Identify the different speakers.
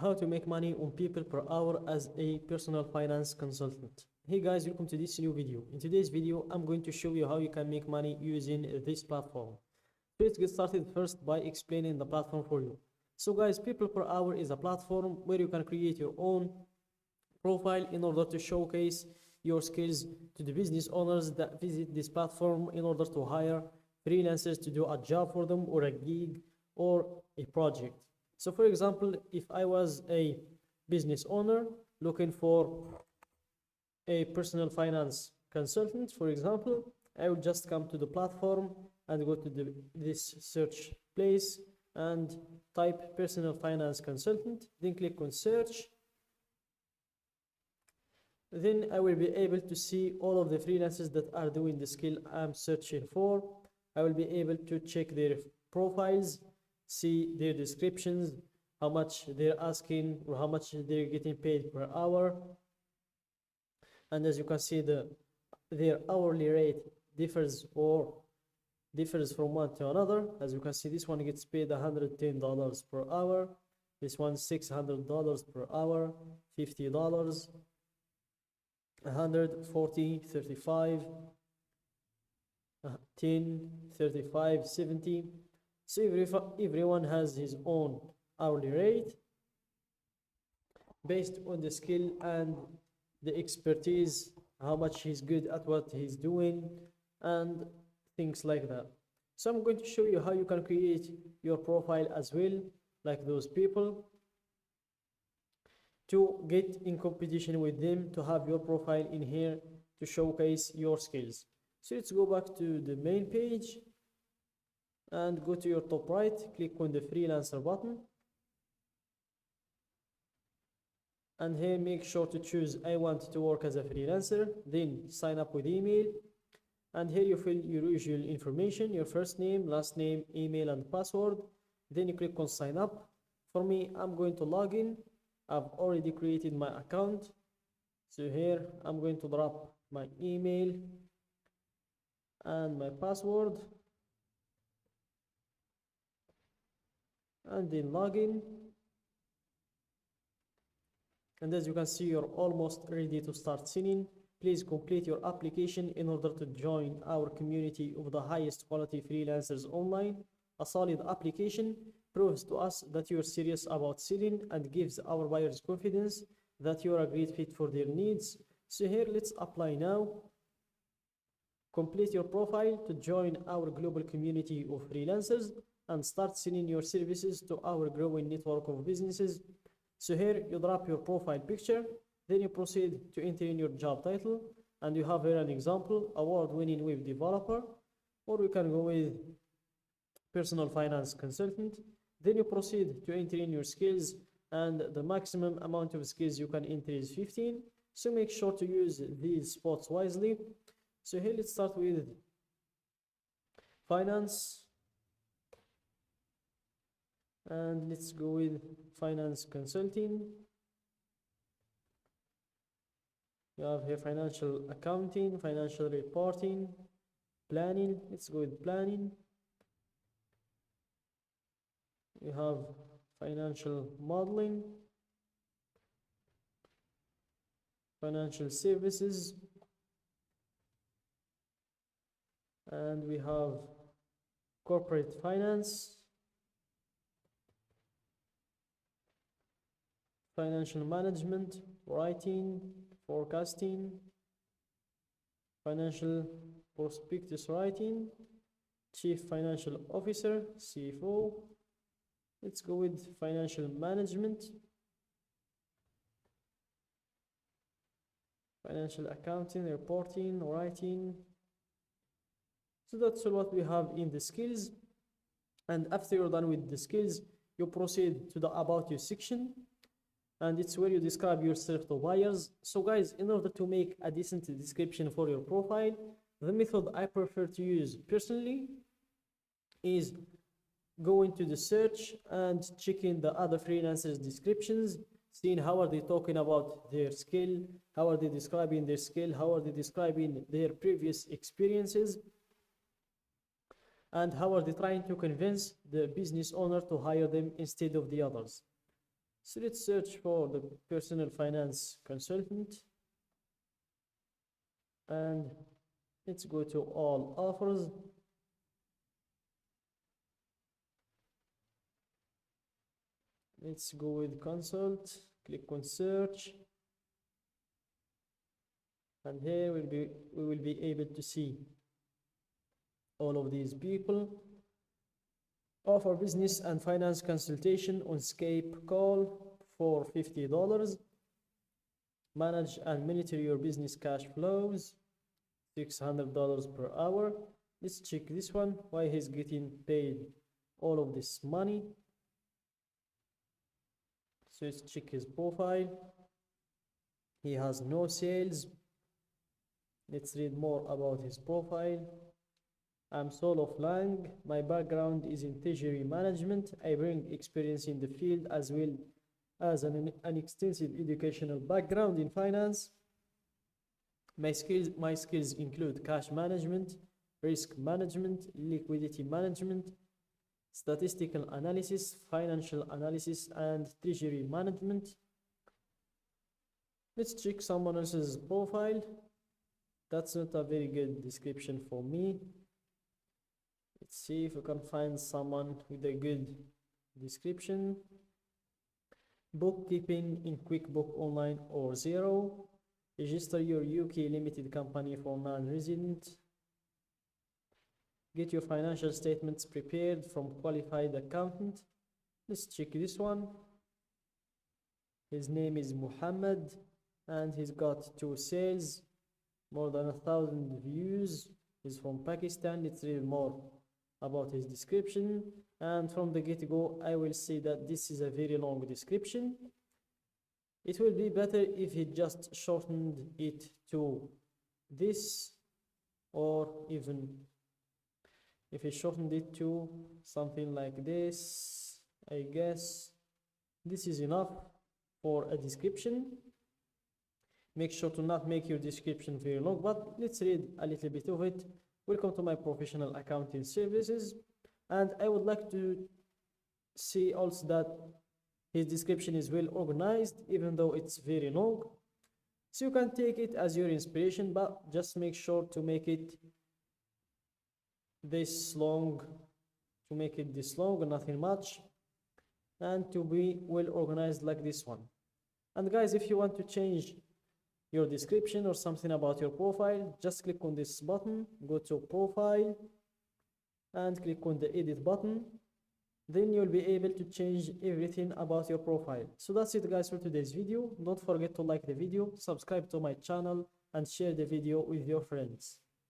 Speaker 1: how to make money on people per hour as a personal finance consultant. Hey guys, welcome to this new video. In today's video, I'm going to show you how you can make money using this platform. Let's get started first by explaining the platform for you. So guys, People Per Hour is a platform where you can create your own profile in order to showcase your skills to the business owners that visit this platform in order to hire freelancers to do a job for them or a gig or a project. So for example, if I was a business owner looking for a personal finance consultant, for example, I would just come to the platform and go to this search place and type personal finance consultant, then click on search. Then I will be able to see all of the freelancers that are doing the skill I'm searching for. I will be able to check their profiles, see their descriptions, how much they're asking or how much they're getting paid per hour. And as you can see, their hourly rate differs from one to another. As you can see, this one gets paid $110 per hour, this one $600 per hour, $50, 140, 35, 10, 35, 70. So everyone has his own hourly rate based on the skill and the expertise, how much he's good at what he's doing, and things like that. So I'm going to show you how you can create your profile as well, like those people, to get in competition with them, to have your profile in here to showcase your skills. So let's go back to the main page and go to your top right, click on the freelancer button, and here make sure to choose I want to work as a freelancer, then sign up with email, and here you fill your usual information, your first name, last name, email and password. Then you click on sign up. For me, I'm going to log in. I've already created my account, so here I'm going to drop my email and my password and then log in. And as you can see, you're almost ready to start selling. Please complete your application in order to join our community of the highest quality freelancers online. A solid application proves to us that you're serious about selling and gives our buyers confidence that you're a great fit for their needs. So here, let's apply now. Complete your profile to join our global community of freelancers and start selling your services to our growing network of businesses. So here you drop your profile picture, then you proceed to enter in your job title, and you have here an example, award-winning web developer, or we can go with personal finance consultant. Then you proceed to enter in your skills, and the maximum amount of skills you can enter is 15. So make sure to use these spots wisely. So here let's start with finance. And let's go with finance consulting. You have here financial accounting, financial reporting, planning. Let's go with planning. You have financial modeling, financial services, and we have corporate finance, financial management, writing, forecasting, financial prospectus writing, chief financial officer, CFO. Let's go with financial management, financial accounting, reporting, writing. So that's all what we have in the skills. And after you're done with the skills, you proceed to the About You section, and it's where you describe yourself to buyers. So guys, in order to make a decent description for your profile, the method I prefer to use personally is going to the search and checking the other freelancers' descriptions, seeing how are they talking about their skill, how are they describing their skill, how are they describing their previous experiences, and how are they trying to convince the business owner to hire them instead of the others. So let's search for the personal finance consultant, and let's go to all offers. Let's go with consult, click on search, and here we will be able to see all of these people. Offer business and finance consultation on Skype call for $50. Manage and monitor your business cash flows, $600 per hour. Let's check this one, why he's getting paid all of this money. So let's check his profile. He has no sales. Let's read more about his profile. I'm Solof Lang. My background is in treasury management. I bring experience in the field as well as an extensive educational background in finance. My skills include cash management, risk management, liquidity management, statistical analysis, financial analysis, and treasury management. Let's check someone else's profile. That's not a very good description for me. Let's see if we can find someone with a good description. Bookkeeping in QuickBook Online or Zero. Register your UK limited company for non-resident. Get your financial statements prepared from qualified accountant. Let's check this one. His name is Muhammad and he's got 2 sales, more than 1,000 views. He's from Pakistan. Let's read more about his description, and from the get-go I will say that this is a very long description. It will be better if he just shortened it to this, or even if he shortened it to something like this. I guess this is enough for a description. Make sure to not make your description very long, but let's read a little bit of it. Welcome to my professional accounting services, and I would like to see also that his description is well organized, even though it's very long. So you can take it as your inspiration, but just make sure to make it this long, and nothing much, and to be well organized like this one. And guys, if you want to change your description or something about your profile, just click on this button, go to profile and click on the edit button. Then you'll be able to change everything about your profile. So that's it guys for today's video. Don't forget to like the video, subscribe to my channel, and share the video with your friends.